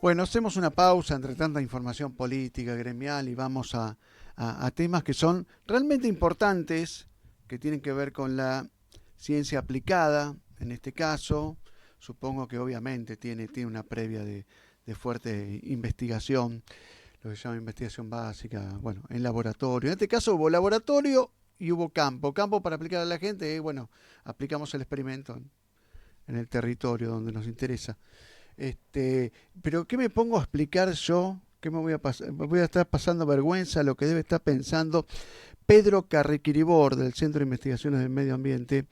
Bueno, hacemos una pausa entre tanta información política, gremial y vamos a temas que son realmente importantes, que tienen que ver con la ciencia aplicada, en este caso. Supongo que obviamente tiene una previa de fuerte investigación, lo que se llama investigación básica, bueno, en laboratorio. En este caso hubo laboratorio y hubo campo. Campo para aplicar a la gente, bueno, aplicamos el experimento en el territorio donde nos interesa. Este, pero ¿qué me pongo a explicar yo? ¿Qué me voy a pasar? Voy a estar pasando vergüenza lo que debe estar pensando Pedro Carriquiribor del Centro de Investigaciones del Medio Ambiente,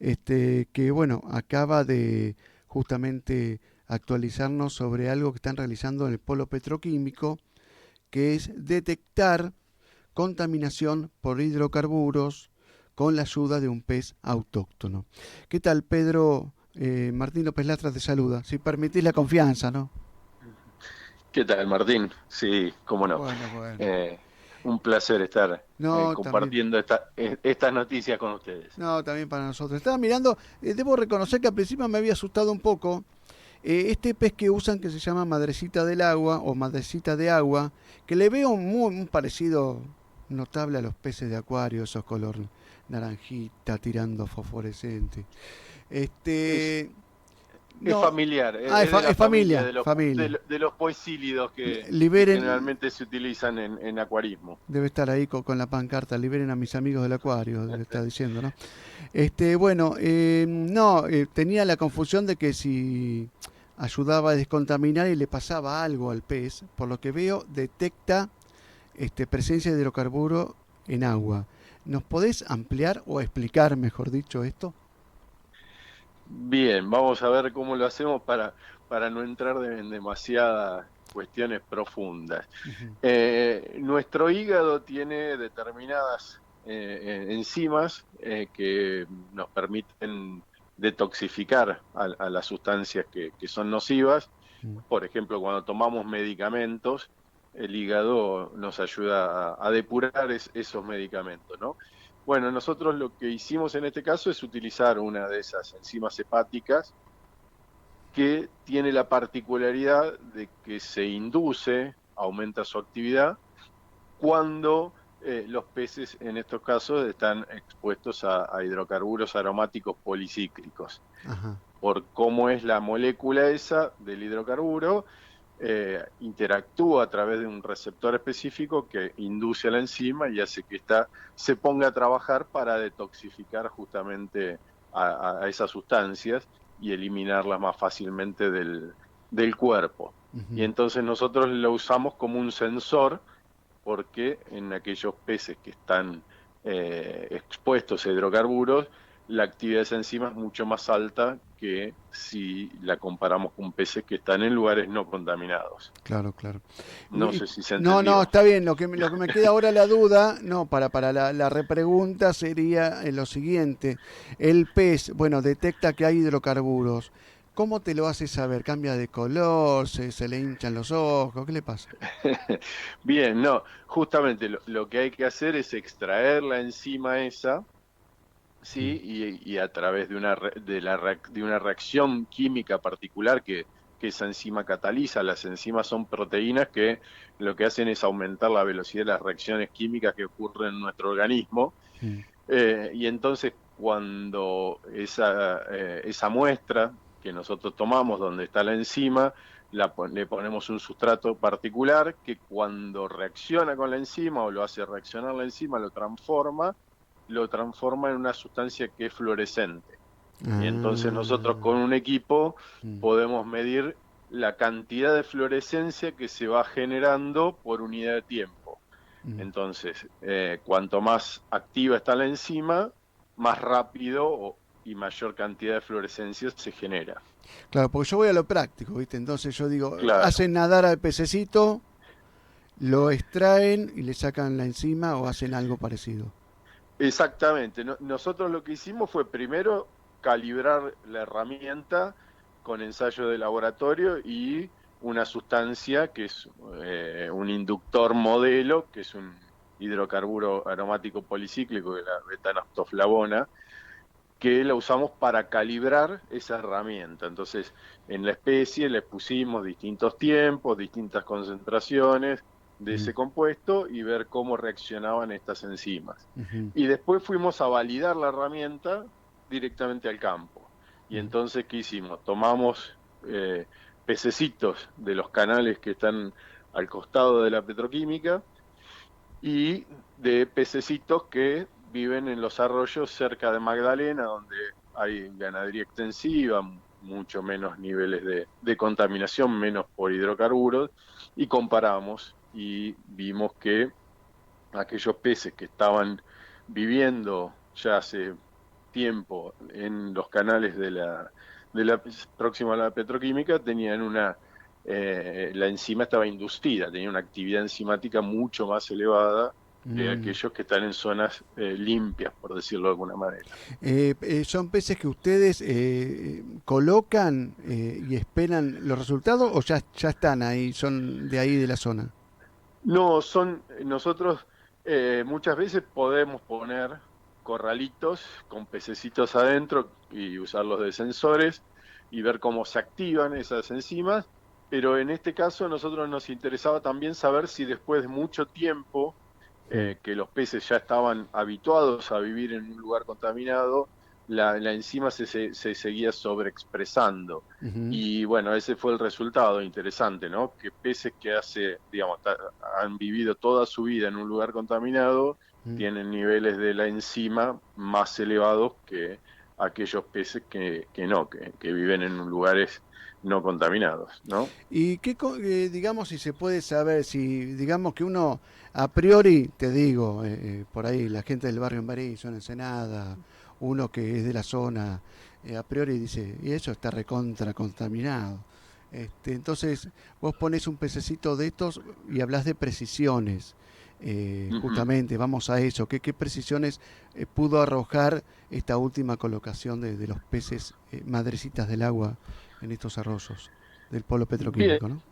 que bueno, acaba de justamente actualizarnos sobre algo que están realizando en el polo petroquímico, que es detectar contaminación por hidrocarburos con la ayuda de un pez autóctono. ¿Qué tal, Pedro? Martín López Lastra te saluda. Si permitís la confianza, ¿no? ¿Qué tal, Martín? Sí, cómo no. Bueno, bueno. Eh, un placer estar No, también. compartiendo estas noticias con ustedes. No, también para nosotros. Estaba mirando, debo reconocer que al principio me había asustado un poco. Este pez que usan que se llama madrecita del agua o madrecita de agua, que le veo un parecido notable a los peces de acuario, esos color naranjita tirando fosforescente. Es, Este, es no, familiar, es de la es familia familia, familia. de los poecílidos que Liberen, generalmente se utilizan en acuarismo. debe estar ahí con la pancarta, liberen a mis amigos del acuario, debe estar diciendo, ¿no? Bueno, no, tenía la confusión de que si ayudaba a descontaminar y le pasaba algo al pez, por lo que veo, detecta presencia de hidrocarburo en agua. ¿Nos podés ampliar o explicar, mejor dicho, esto? Bien, vamos a ver cómo lo hacemos para no entrar en demasiadas cuestiones profundas. Ujú. Nuestro hígado tiene determinadas enzimas que nos permiten detoxificar a las sustancias que son nocivas. Mm. Por ejemplo, cuando tomamos medicamentos, el hígado nos ayuda a depurar esos medicamentos, ¿no? Bueno, nosotros lo que hicimos en este caso es utilizar una de esas enzimas hepáticas que tiene la particularidad de que se induce, aumenta su actividad cuando los peces en estos casos están expuestos a hidrocarburos aromáticos policíclicos. Ajá. Por cómo es la molécula esa del hidrocarburo, interactúa a través de un receptor específico que induce a la enzima y hace que ésta se ponga a trabajar para detoxificar justamente a esas sustancias y eliminarlas más fácilmente del cuerpo. Y Ujú. entonces nosotros lo usamos como un sensor porque en aquellos peces que están expuestos a hidrocarburos, la actividad de esa enzima es mucho más alta que si la comparamos con peces que están en lugares no contaminados. Claro, claro. No sé si se No, no, entendió. está bien. Lo que me queda ahora la duda, no, para la repregunta sería lo siguiente. El pez, bueno, detecta que hay hidrocarburos. ¿Cómo te lo hace saber? ¿Cambia de color? Se le hinchan los ojos? ¿Qué le pasa? Bien, no, justamente lo que hay que hacer es extraer la enzima esa, Mm. ¿sí? Y a través de de una reacción química particular que esa enzima cataliza. Las enzimas son proteínas que lo que hacen es aumentar la velocidad de las reacciones químicas que ocurren en nuestro organismo. Mm. Y entonces cuando esa muestra que nosotros tomamos, donde está la enzima, le ponemos un sustrato particular que cuando reacciona con la enzima o lo hace reaccionar la enzima, lo transforma en una sustancia que es fluorescente. Y entonces nosotros Ah. con un equipo Mm. podemos medir la cantidad de fluorescencia que se va generando por unidad de tiempo. Mm. Entonces, cuanto más activa está la enzima, más rápido y mayor cantidad de fluorescencia se genera. Claro, porque yo voy a lo práctico, ¿viste? Entonces yo digo, Claro, hacen nadar al pececito, lo extraen y le sacan la enzima o hacen algo parecido. exactamente. Nosotros lo que hicimos fue primero calibrar la herramienta con ensayo de laboratorio y una sustancia que es un inductor modelo, que es un hidrocarburo aromático policíclico, que es la beta-naftoflavona, que la usamos para calibrar esa herramienta. Entonces, en la especie le pusimos distintos tiempos, distintas concentraciones de ese compuesto y ver cómo reaccionaban estas enzimas. Y después fuimos a validar la herramienta directamente al campo. Y entonces, ¿qué hicimos? Tomamos pececitos de los canales que están al costado de la petroquímica y de pececitos que viven en los arroyos cerca de Magdalena, donde hay ganadería extensiva, mucho menos niveles de contaminación, menos por hidrocarburos, y comparamos y vimos que aquellos peces que estaban viviendo ya hace tiempo en los canales de la próxima a la petroquímica tenían la enzima estaba inducida, tenía una actividad enzimática mucho más elevada que aquellos que están en zonas limpias, por decirlo de alguna manera. ¿Son peces que ustedes colocan y esperan los resultados o ya están ahí, son de ahí de la zona? No, nosotros muchas veces podemos poner corralitos con pececitos adentro y usarlos de sensores y ver cómo se activan esas enzimas, pero en este caso a nosotros nos interesaba también saber si después de mucho tiempo que los peces ya estaban habituados a vivir en un lugar contaminado, la enzima se seguía sobreexpresando. Y bueno, ese fue el resultado interesante, ¿no? Que peces que digamos, han vivido toda su vida en un lugar contaminado, tienen niveles de la enzima más elevados que aquellos peces que viven en lugares no contaminados, ¿no? ¿Y digamos, si se puede saber, si digamos que uno a priori, te digo, por ahí la gente del barrio en Barizo, en Ensenada, uno que es de la zona, a priori dice, y eso está recontra contaminado. Entonces, vos pones un pececito de estos y hablas de precisiones. Justamente, vamos a eso. ¿Qué precisiones pudo arrojar esta última colocación de los peces madrecitas del agua en estos arroyos del polo Bien, petroquímico, ¿no?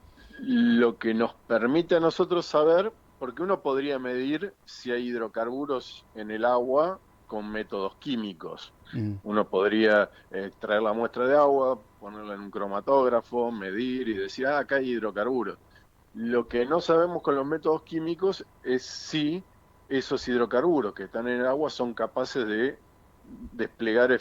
lo que nos permite a nosotros saber, porque uno podría medir si hay hidrocarburos en el agua con métodos químicos. Mm. Uno podría extraer la muestra de agua, ponerla en un cromatógrafo, medir y decir, acá hay hidrocarburos. Lo que no sabemos con los métodos químicos es si esos hidrocarburos que están en el agua son capaces de desplegar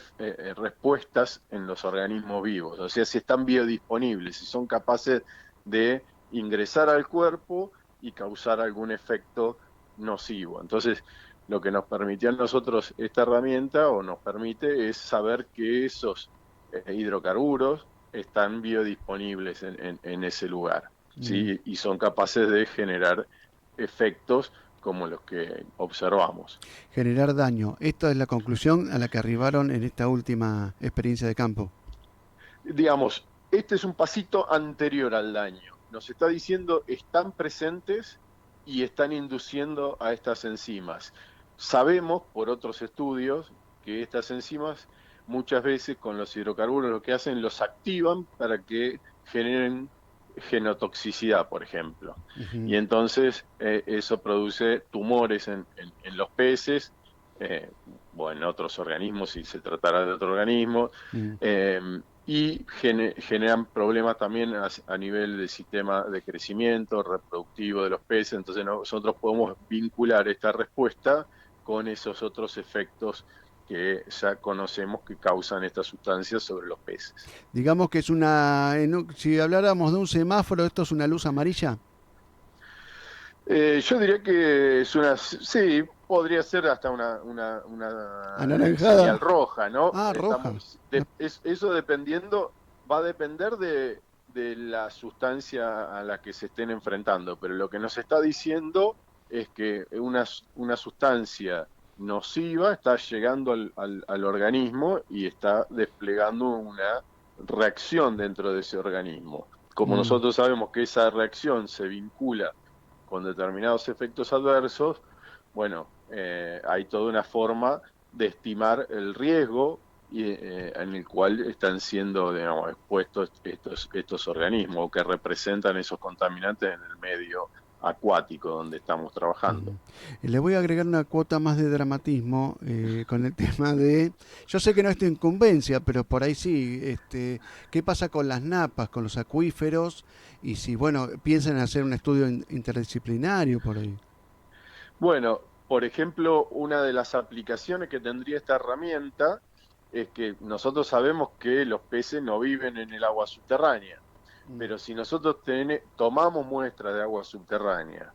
respuestas en los organismos vivos, o sea, si están biodisponibles, si son capaces de ingresar al cuerpo y causar algún efecto nocivo. Entonces, lo que nos permitió a nosotros esta herramienta, o nos permite, es saber que esos hidrocarburos están biodisponibles en ese lugar, Mm. ¿sí? Y son capaces de generar efectos como los que observamos. Generar daño. Esta es la conclusión a la que arribaron en esta última experiencia de campo. Digamos, este es un pasito anterior al daño. Nos está diciendo están presentes y están induciendo a estas enzimas. Sabemos por otros estudios que estas enzimas muchas veces con los hidrocarburos lo que hacen los activan para que generen genotoxicidad, por ejemplo. Y Ujú. entonces eso produce tumores en los peces o en otros organismos si se tratara de otro organismo. Mm. Eh, y generan problemas también a nivel del sistema de crecimiento reproductivo de los peces. Entonces nosotros podemos vincular esta respuesta con esos otros efectos que ya conocemos que causan estas sustancias sobre los peces. Digamos que es si habláramos de un semáforo, esto es una luz amarilla. Yo diría que sí, podría ser hasta una Anaranjada. señal roja, ¿no? Ah, roja. Eso va a depender de la sustancia a la que se estén enfrentando, pero lo que nos está diciendo es que una sustancia nociva está llegando al organismo y está desplegando una reacción dentro de ese organismo. Como Mm. nosotros sabemos que esa reacción se vincula con determinados efectos adversos, bueno, hay toda una forma de estimar el riesgo en el cual están siendo, digamos, expuestos estos organismos que representan esos contaminantes en el medio acuático donde estamos trabajando. Le voy a agregar una cuota más de dramatismo con el tema de, yo sé que no es tu incumbencia, pero por ahí sí, ¿qué pasa con las napas, con los acuíferos? Y si, bueno, piensan en hacer un estudio interdisciplinario por ahí. Bueno, por ejemplo, una de las aplicaciones que tendría esta herramienta es que nosotros sabemos que los peces no viven en el agua subterránea, Mm. pero si nosotros tomamos muestra de agua subterránea,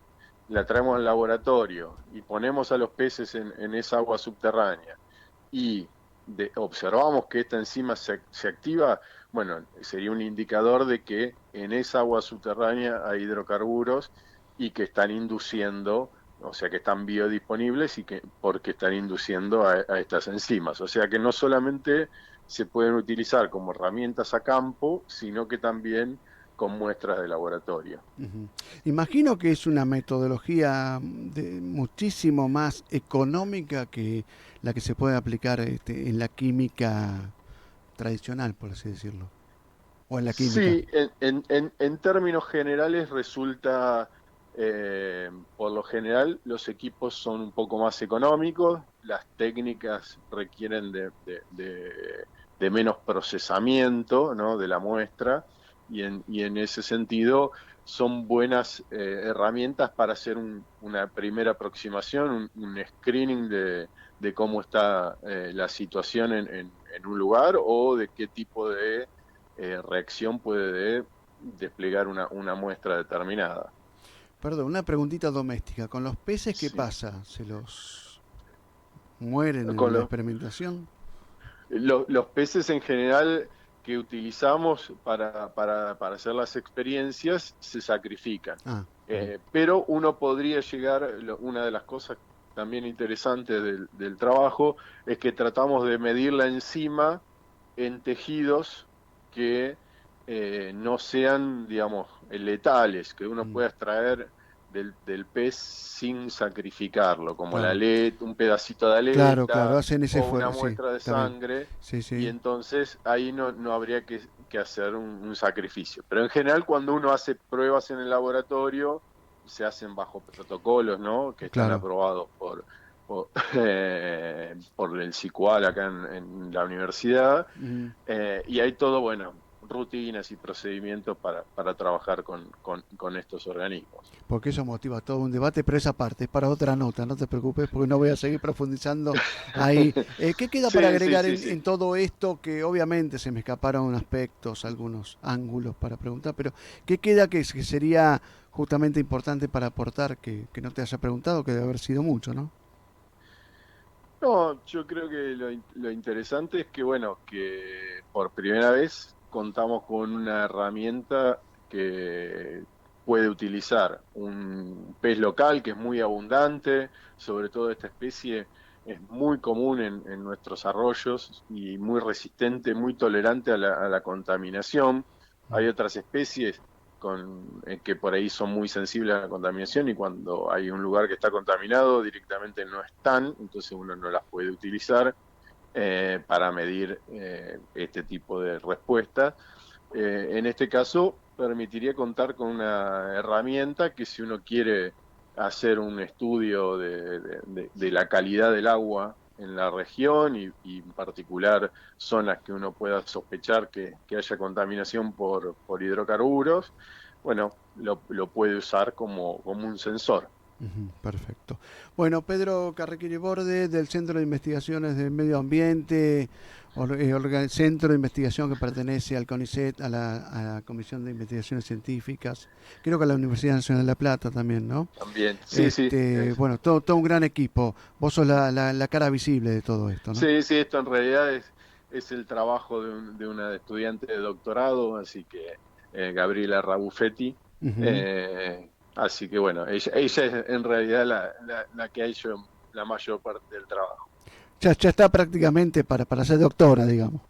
la traemos al laboratorio y ponemos a los peces en esa agua subterránea y observamos que esta enzima se activa, bueno, sería un indicador de que en esa agua subterránea hay hidrocarburos y que están induciendo, o sea, que están biodisponibles y que porque están induciendo a estas enzimas. O sea, que no solamente se pueden utilizar como herramientas a campo, sino que también con muestras de laboratorio. Ujú. Imagino que es una metodología muchísimo más económica que la que se puede aplicar en la química tradicional, por así decirlo, o en la química. Sí, en términos generales resulta, por lo general, los equipos son un poco más económicos, las técnicas requieren de menos procesamiento, ¿no?, de la muestra, y en ese sentido son buenas herramientas para hacer una primera aproximación, un screening de cómo está la situación en un lugar o de qué tipo de reacción puede desplegar una muestra determinada. Perdón, una preguntita doméstica. ¿Con los peces qué Sí. pasa? ¿Se los mueren en Con la experimentación? los peces en general que utilizamos para hacer las experiencias se sacrifican. Ah, ujú. Pero uno podría llegar, una de las cosas también interesantes del trabajo es que tratamos de medir la enzima en tejidos que no sean, digamos, letales, que uno Mm, pueda extraer del pez sin sacrificarlo, como la claro, aleta, un pedacito de claro, claro, aleta hacen ese o una esfuerzo, sí, muestra de está bien. sangre, Sí, y sí. entonces ahí no habría que hacer un sacrificio. Pero en general cuando uno hace pruebas en el laboratorio, se hacen bajo protocolos, ¿no?, que están Claro. aprobados por, por el CICUAL acá en la universidad, Mm. y hay todo, bueno, rutinas y procedimientos para trabajar con estos organismos. Porque eso motiva todo un debate, pero esa parte es para otra nota, no te preocupes, porque no voy a seguir profundizando ahí. ¿Qué queda para Sí, sí, agregar sí, sí. en todo esto? Que obviamente se me escaparon aspectos, algunos ángulos para preguntar, pero ¿qué queda que sería justamente importante para aportar que no te haya preguntado, que debe haber sido mucho, ¿no? No, yo creo que lo interesante es que, bueno, que por primera vez contamos con una herramienta que puede utilizar un pez local que es muy abundante, sobre todo esta especie es muy común en nuestros arroyos y muy resistente, muy tolerante a la contaminación. Hay Mm. otras especies que por ahí son muy sensibles a la contaminación y cuando hay un lugar que está contaminado directamente no están, entonces uno no las puede utilizar para medir este tipo de respuestas. En este caso, permitiría contar con una herramienta que si uno quiere hacer un estudio de la calidad del agua en la región y en particular zonas que uno pueda sospechar que haya contaminación por hidrocarburos, bueno, lo puede usar como un sensor. Ujú, perfecto. Bueno, Pedro Carrequiri Borde, del Centro de Investigaciones del Medio Ambiente, centro de investigación que pertenece al CONICET, a la Comisión de Investigaciones Científicas, creo que a la Universidad Nacional de La Plata también, ¿no? También, sí, sí, Bueno, todo un gran equipo. Vos sos la cara visible de todo esto, ¿no? sí, sí, esto en realidad es el trabajo de una estudiante de doctorado, así que Gabriela Rabuffetti. Ujú. Así que bueno, ella es en realidad la que ha hecho la mayor parte del trabajo. Ya está prácticamente para ser doctora, digamos.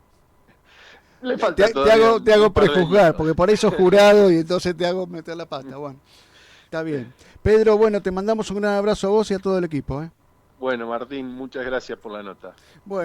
Le falta todavía Te hago un par de prejuzgar, añitos. porque por eso jurado y entonces te hago meter la pata. Bueno, está bien. Pedro, bueno, te mandamos un gran abrazo a vos y a todo el equipo, ¿eh? Bueno, Martín, muchas gracias por la nota. Bueno.